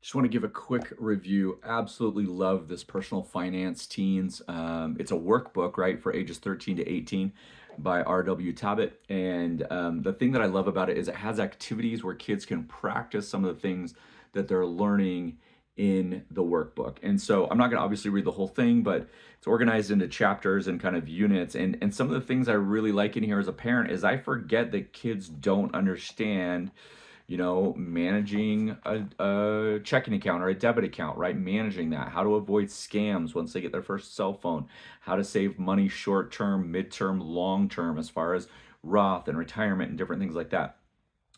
Just want to give a quick review. Absolutely love this personal finance teens. It's a workbook, right, for ages 13 to 18 by R.W. Talbot. And the thing that I love about it is it has activities where kids can practice some of the things that they're learning in the workbook. And so I'm not going to obviously read the whole thing, but it's organized into chapters and kind of units. And some of the things I really like in here as a parent is I forget that kids don't understand managing a checking account or a debit account, right? Managing that, how to avoid scams once they get their first cell phone, how to save money short term, midterm, long term, as far as Roth and retirement and different things like that.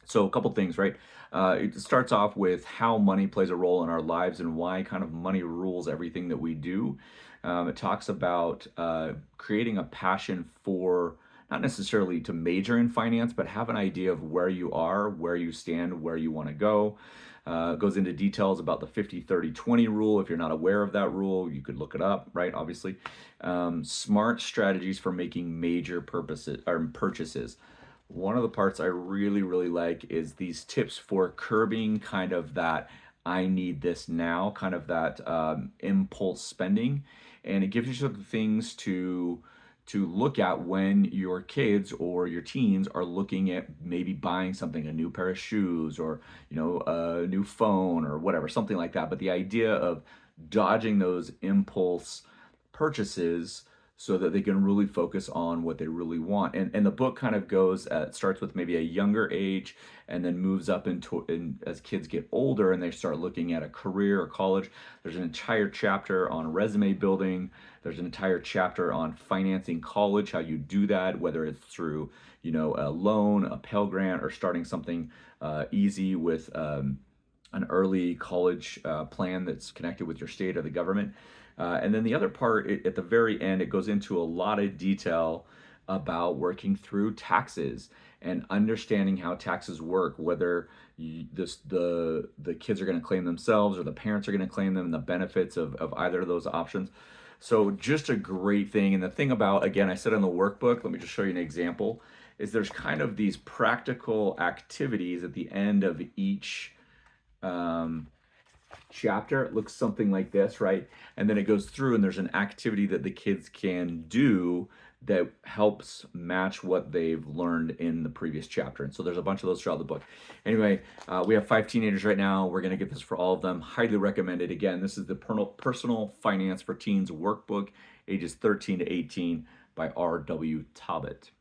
So, a couple things, right? It starts off with how money plays a role in our lives and why kind of money rules everything that we do. It talks about creating a passion for not necessarily to major in finance, but have an idea of where you are, where you stand, where you want to go. Goes into details about the 50-30-20 rule. If you're not aware of that rule, you could look it up, right? Obviously. Smart strategies for making major purchases. One of the parts I really, really like is these tips for curbing kind of that I need this now, kind of that impulse spending. And it gives you some things to look at when your kids or your teens are looking at maybe buying something, a new pair of shoes or a new phone or whatever, something like that. But the idea of dodging those impulse purchases so that they can really focus on what they really want. And the book kind of goes, starts with maybe a younger age and then moves up as kids get older and they start looking at a career or college. There's an entire chapter on resume building. There's an entire chapter on financing college, how you do that, whether it's through, a loan, a Pell Grant, or starting something easy with an early college plan that's connected with your state or the government. And then the other part, at the very end, it goes into a lot of detail about working through taxes and understanding how taxes work, whether the kids are going to claim themselves or the parents are going to claim them, and the benefits of either of those options. So just a great thing. And the thing about, again, I said in the workbook, let me just show you an example, is there's kind of these practical activities at the end of each chapter. It looks something like this, right? And then it goes through and there's an activity that the kids can do that helps match what they've learned in the previous chapter. And so there's a bunch of those throughout the book. Anyway, we have 5 teenagers right now. We're going to get this for all of them. Highly recommended. Again, this is the Personal Finance for Teens Workbook, ages 13 to 18 by R.W. Talbot.